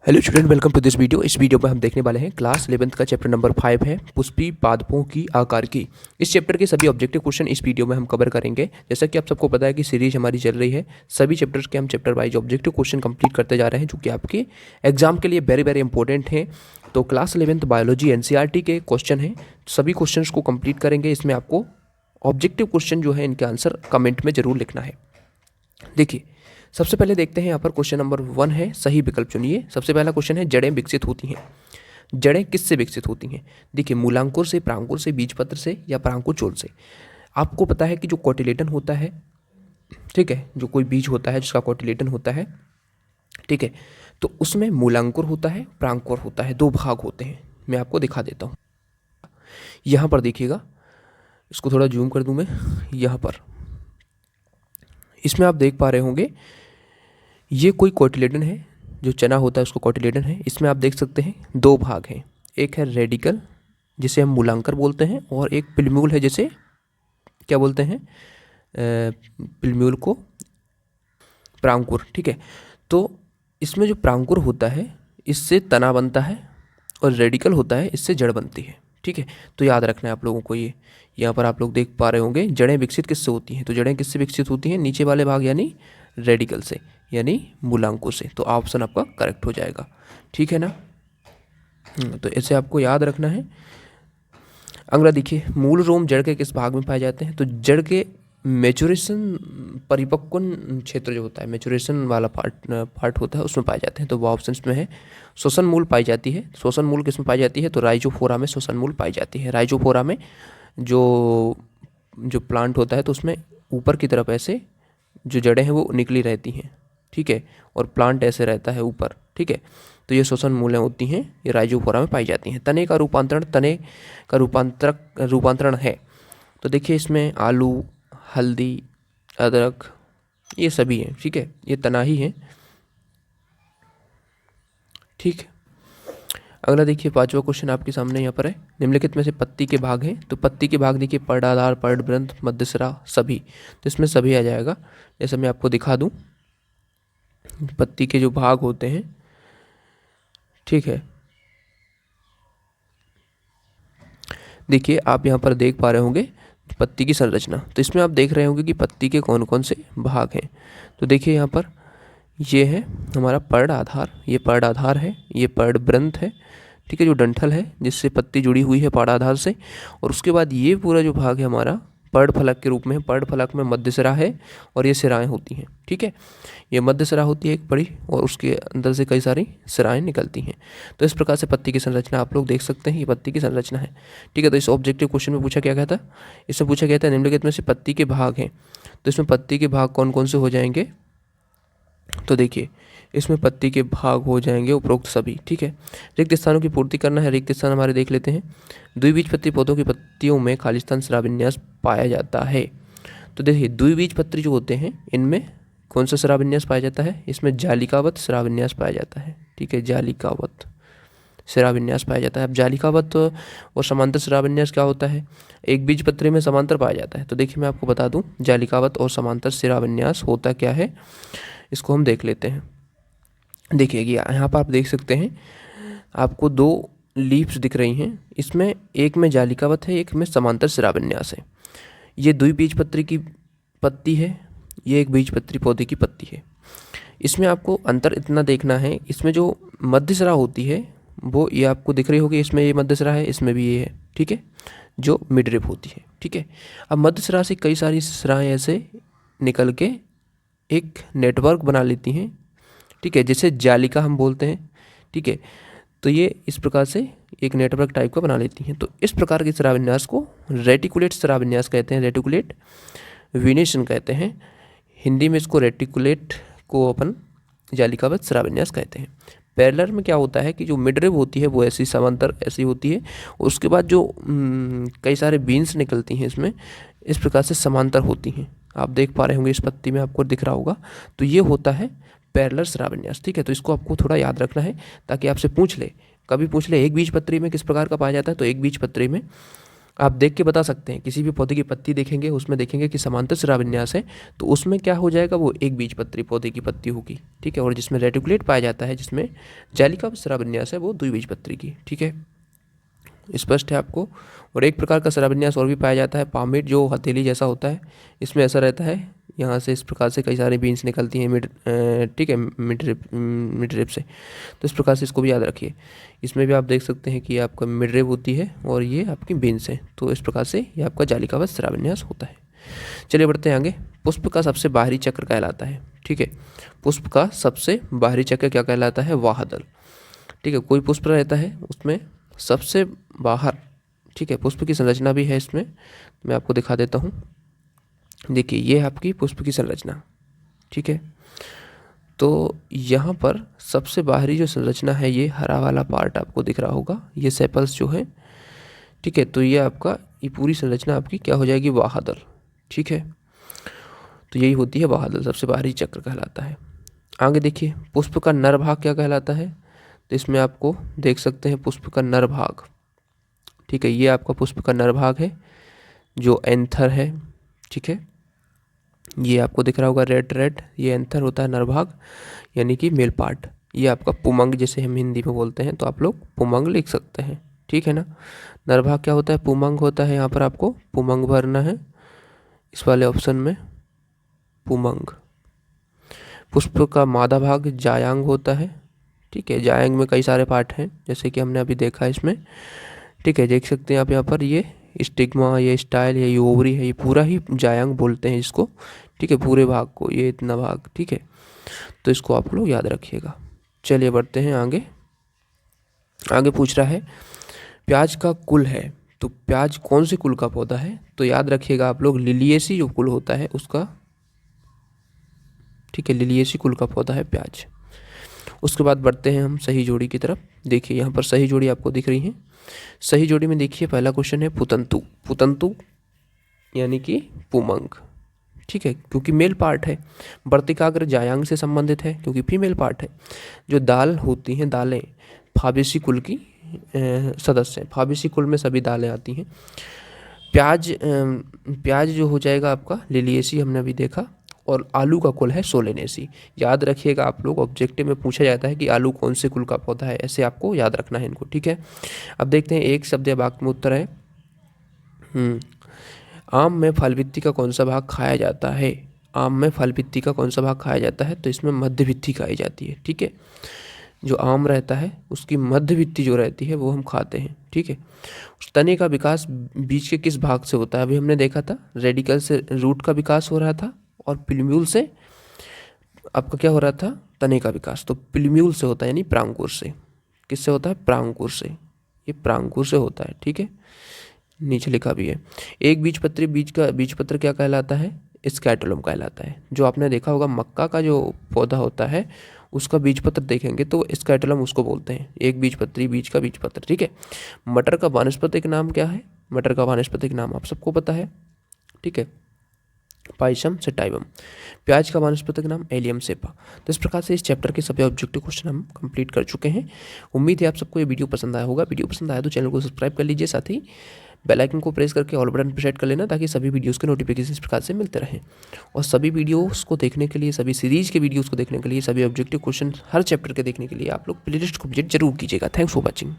Hello student, welcome to this video. इस video में हम देखने वाले हैं क्लास 11th का चैप्टर नंबर 5 है पुष्पी पादपों की आकार की। इस चैप्टर के सभी ऑब्जेक्टिव क्वेश्चन इस वीडियो में हम कवर करेंगे। जैसा कि आप सबको पता है कि सीरीज हमारी चल रही है, सभी चैप्टर्स के हम chapter wise objective question complete करते जा रहे हैं जो कि आपके एग्जाम के लिए वेरी वेरी इंपॉर्टेंट हैं। तो क्लास 11th बायोलॉजी एनसीईआरटी के क्वेश्चन हैं, सभी क्वेश्चन को कंप्लीट करेंगे। इसमें आपको ऑब्जेक्टिव क्वेश्चन जो है इनके आंसर कमेंट में जरूर लिखना है। देखिए, सबसे पहले देखते हैं यहाँ पर क्वेश्चन नंबर 1 है, सही विकल्प चुनिए। सबसे पहला क्वेश्चन है, जड़ें विकसित होती हैं। जड़ें किससे विकसित होती हैं? देखिए, मूलांकुर से, प्रांकुर से, बीजपत्र से या प्रांकुचोल से। आपको पता है कि जो कोटिलेडन होता है, ठीक है, जो कोई बीज होता है जिसका कोटिलेडन होता है, ठीक है, तो उसमें मूलांकुर होता है, प्रांकुर होता है, दो भाग होते हैं। मैं आपको दिखा देता हूँ। यहाँ पर देखिएगा, इसको थोड़ा जूम कर दूँ मैं। यहाँ पर इसमें आप देख पा रहे होंगे, ये कोई कोटिलेडन है, जो चना होता है उसको कोटिलेडन है। इसमें आप देख सकते हैं दो भाग हैं, एक है रेडिकल जिसे हम मूलांकर बोलते हैं, और एक पिल्म्यूल है जिसे क्या बोलते हैं, पिल्म्यूल को प्रांकुर। ठीक है, तो इसमें जो प्रांकुर होता है इससे तना बनता है, और रेडिकल होता है इससे जड़ बनती है। ठीक है, तो याद रखना है आप लोगों को। ये यहाँ पर आप लोग देख पा रहे होंगे, जड़ें विकसित किससे होती हैं? तो जड़ें किससे विकसित होती हैं? नीचे वाले भाग यानी रेडिकल से, यानी मूलांकुर से। तो ऑप्शन आपका करेक्ट हो जाएगा। ठीक है ना। तो इसे आपको याद रखना है। अगला देखिए, मूल रोम जड़ के किस भाग में पाए जाते हैं? तो जड़ के मेचुरेशन परिपक्वन क्षेत्र जो होता है, मेचुरेशन वाला पार्ट होता है, उसमें पाए जाते हैं। तो वो ऑप्शन में है, श्वसन मूल पाई जाती है। श्वसन मूल किस में पाई जाती है? तो राइजोफोरा में श्वसन मूल पाई जाती है। राइजोफोरा में जो जो प्लांट होता है तो उसमें ऊपर की तरफ ऐसे जो जड़ें हैं वो निकली रहती हैं। ठीक है, और प्लांट ऐसे रहता है ऊपर। ठीक है, तो ये श्वसन मूलें होती हैं, ये राइजोफोरा में पाई जाती हैं। तने का रूपांतरण है। तो देखिए, इसमें आलू, हल्दी, अदरक, ये सभी हैं। ठीक है, ये तना ही है। ठीक है, अगला देखिए, पांचवा क्वेश्चन आपके सामने यहाँ पर है, निम्नलिखित में से पत्ती के भाग हैं। तो पत्ती के भाग देखिए, पर्णाधार, पर्णवृंत, मध्यसिरा, सभी। तो इसमें सभी आ जाएगा। जैसे मैं आपको दिखा दूं, पत्ती के जो भाग होते हैं, ठीक है, देखिए आप यहाँ पर देख पा रहे होंगे पत्ती की संरचना। तो इसमें आप देख रहे होंगे कि पत्ती के कौन कौन से भाग हैं। तो देखिए यहाँ पर ये है हमारा पर्ण आधार, ये पर्ण आधार है, ये पर्णवृंत है। ठीक है, जो डंठल है जिससे पत्ती जुड़ी हुई है पर्ण आधार से। और उसके बाद ये पूरा जो भाग है हमारा पर्णफलक के रूप में है। पर्णफलक में मध्यसिरा है और ये सिराएं होती हैं। ठीक है, ये मध्यसिरा होती है एक बड़ी, और उसके अंदर से कई सारी सिराएं निकलती हैं। तो इस प्रकार से पत्ती की संरचना आप लोग देख सकते हैं, ये पत्ती की संरचना है। ठीक है, तो इस ऑब्जेक्टिव क्वेश्चन में पूछा क्या गया था? इसमें पूछा गया था, निम्नलिखित में से पत्ती के भाग हैं। तो इसमें पत्ती के भाग कौन कौन से हो जाएंगे? तो देखिए, इसमें पत्ती के भाग हो जाएंगे उपरोक्त सभी। ठीक है, रिक्त स्थानों की पूर्ति करना है। रिक्त स्थान हमारे देख लेते हैं। द्विबीजपत्री पौधों की पत्तियों में खालिस्तान शिराविन्यास पाया जाता है। तो देखिए, द्विबीजपत्री जो होते हैं इनमें कौन सा शिराविन्यास पाया जाता है? इसमें जालिकावत शिराविन्यास पाया जाता है। ठीक है, जालिकावत शिराविन्यास पाया जाता है। अब जालिकावत और समांतर शिराविन्यास क्या होता है? एक बीजपत्री में समांतर पाया जाता है। तो देखिए, मैं आपको बता दूं, जालिकावत और समांतर शिराविन्यास होता क्या है, इसको हम देख लेते हैं। देखिए, यहाँ पर आप देख सकते हैं, आपको दो लीव्स दिख रही हैं। इसमें एक में जालिकावत है, एक में समांतर शिराविन्यास है। ये द्विबीजपत्री की पत्ती है, ये एक बीजपत्री पौधे की पत्ती है। इसमें आपको अंतर इतना देखना है, इसमें जो मध्यसिरा होती है वो ये आपको दिख रही होगी, इसमें ये मध्यसिरा है, इसमें भी ये है। ठीक है, जो मिडरिप होती है। ठीक है, अब मध्यसिरा से कई सारी सिराएं ऐसे निकल के एक नेटवर्क बना लेती हैं। ठीक है, जिसे जालिका हम बोलते हैं। ठीक है, तो ये इस प्रकार से एक नेटवर्क टाइप का बना लेती हैं। तो इस प्रकार के शिराविन्यास को रेटिकुलेट शिराविन्यास कहते हैं, रेटिकुलेट विनेशन कहते हैं। हिंदी में इसको रेटिकुलेट को अपन जालिकावत शिराविन्यास कहते हैं। पैरेलल में क्या होता है कि जो मिडरिब होती है वो ऐसी समांतर ऐसी होती है, उसके बाद जो कई सारे बीन्स निकलती हैं इसमें, इस प्रकार से समांतर होती हैं। आप देख पा रहे होंगे, इस पत्ती में आपको दिख रहा होगा। तो ये होता है पैरेलल शिराविन्यास। ठीक है, तो इसको आपको थोड़ा याद रखना है, ताकि आपसे पूछ ले, कभी पूछ ले एक बीजपत्री में किस प्रकार का पाया जाता है। तो एक बीजपत्री में आप देख के बता सकते हैं, किसी भी पौधे की पत्ती देखेंगे उसमें देखेंगे कि समांतर शिराविन्यास है, तो उसमें क्या हो जाएगा, वो एक बीजपत्री पौधे की पत्ती होगी, ठीक है। और जिसमें रेटिकुलेट पाया जाता है, जिसमें जालिका शिराविन्यास है, वो द्विबीजपत्री की, ठीक है। स्पष्ट है आपको। और एक प्रकार का शिराविन्यास और भी पाया जाता है, पामेट, जो हथेली जैसा होता है, इसमें ऐसा रहता है, यहाँ से इस प्रकार से कई सारी बीन्स निकलती हैं ठीक है, मिड रिब से। तो इस प्रकार से इसको भी याद रखिए। इसमें भी आप देख सकते हैं कि आपका मिड रिब होती है और ये आपकी बीन्स हैं। तो इस प्रकार से ये आपका जालिकावत शिराविन्यास होता है। चलिए बढ़ते हैं आगे। पुष्प का सबसे बाहरी चक्र कहलाता है, ठीक है। पुष्प का सबसे बाहरी चक्र क्या कहलाता है, वाहदल, ठीक है। कोई पुष्प रहता है उसमें सबसे बाहर, ठीक है। पुष्प की संरचना भी है इसमें, मैं आपको दिखा देता हूँ। देखिए ये आपकी पुष्प की संरचना, ठीक है। तो यहाँ पर सबसे बाहरी जो संरचना है, ये हरा वाला पार्ट आपको दिख रहा होगा, ये सेपल्स जो है, ठीक है। तो ये आपका, ये पूरी संरचना आपकी क्या हो जाएगी, वाहदल, ठीक है। तो यही होती है वाहदल, सबसे बाहरी चक्र कहलाता है। आगे देखिए, पुष्प का नर भाग क्या कहलाता है। तो इसमें आपको देख सकते हैं पुष्प का नर भाग, ठीक है। ये आपका पुष्प का नर भाग है, जो एंथर है, ठीक है। ये आपको दिख रहा होगा रेड रेड, ये एंथर होता है नर भाग, यानी कि मेल पार्ट। ये आपका पुमंग, जैसे हम हिंदी में बोलते हैं, तो आप लोग पुमंग लिख सकते हैं, ठीक है ना। नर भाग क्या होता है, पुमंग होता है। यहाँ पर आपको पुमंग भरना है, इस वाले ऑप्शन में पुमंग। पुष्प का मादा भाग जायांग होता है, ठीक है। जायांग में कई सारे पार्ट हैं, जैसे कि हमने अभी देखा इसमें, ठीक है। देख सकते हैं आप यहाँ पर, ये स्टिग्मा, ये स्टाइल, ये ओवरी है, ये पूरा ही जायांग बोलते हैं इसको, ठीक है। पूरे भाग को, ये इतना भाग, ठीक है। तो इसको आप लोग याद रखिएगा। चलिए बढ़ते हैं आगे। आगे पूछ रहा है प्याज का कुल है, तो प्याज कौन से कुल का पौधा है। तो याद रखिएगा आप लोग, लिलिएसी जो कुल होता है उसका, ठीक है, लिलिएसी कुल का पौधा है प्याज। उसके बाद बढ़ते हैं हम सही जोड़ी की तरफ। देखिए यहाँ पर सही जोड़ी आपको दिख रही है। सही जोड़ी में देखिए पहला क्वेश्चन है पुतंतु। पुतंतु यानी कि पुमंग, ठीक है, क्योंकि मेल पार्ट है। वर्तिकाग्र जायांग से संबंधित है, क्योंकि फीमेल पार्ट है। जो दाल होती हैं, दालें फाबेसी कुल की सदस्य हैं। फाबेसी कुल में सभी दालें आती हैं। प्याज जो हो जाएगा आपका लिलिएसी, हमने अभी देखा। और आलू का कुल है सोलेनेसी। याद रखिएगा आप लोग, ऑब्जेक्टिव में पूछा जाता है कि आलू कौन से कुल का पौधा है, ऐसे आपको याद रखना है इनको, ठीक है। अब देखते हैं एक शब्द या वाक्य में उत्तर है। आम में फल भित्ति का कौन सा भाग खाया जाता है। आम में फल भित्ति का कौन सा भाग खाया जाता है, तो इसमें मध्य भित्ति खाई जाती है, ठीक है। जो आम रहता है उसकी मध्य भित्ति जो रहती है वो हम खाते हैं, ठीक है। उस तने का विकास बीज के किस भाग से होता है, अभी हमने देखा था रेडिकल से रूट का विकास हो रहा था, और पिल्यूल से आपका क्या हो रहा था, तने का विकास। तो पिल्यूल से होता है, यानी प्रांकुर से। किससे होता है, प्रांकुर से। ये प्रांकुर से होता है, ठीक है। नीचे लिखा भी है। एक बीजपत्री बीज का बीजपत्र क्या कहलाता है, स्कैटोलम कहलाता है। जो आपने देखा होगा मक्का का जो पौधा होता है उसका बीजपत्र देखेंगे तो स्कैटोलम उसको बोलते हैं, एक बीजपत्री बीज का बीजपत्र, ठीक है। मटर का वानस्पतिक नाम क्या है, मटर का वानस्पतिक नाम आप सबको पता है, ठीक है, पाइसम सेटाइवम। प्याज का वानस्पतिक नाम एलियम सेपा। तो इस प्रकार से इस चैप्टर के सभी ऑब्जेक्टिव क्वेश्चन हम कंप्लीट कर चुके हैं। उम्मीद है आप सबको ये वीडियो पसंद आया होगा। वीडियो पसंद आया तो चैनल को सब्सक्राइब कर लीजिए, साथ ही बेल आइकन को प्रेस करके ऑल बटन पर सेट कर लेना, ताकि सभी वीडियोस के नोटिफिकेशन इस प्रकार से मिलते रहें। और सभी वीडियोस को देखने के लिए, सभी सीरीज के वीडियोस को देखने के लिए, सभी ऑब्जेक्टिव क्वेश्चन हर चैप्टर के देखने के लिए आप लोग प्लेलिस्ट को विजिट जरूर कीजिएगा। Thanks for watching.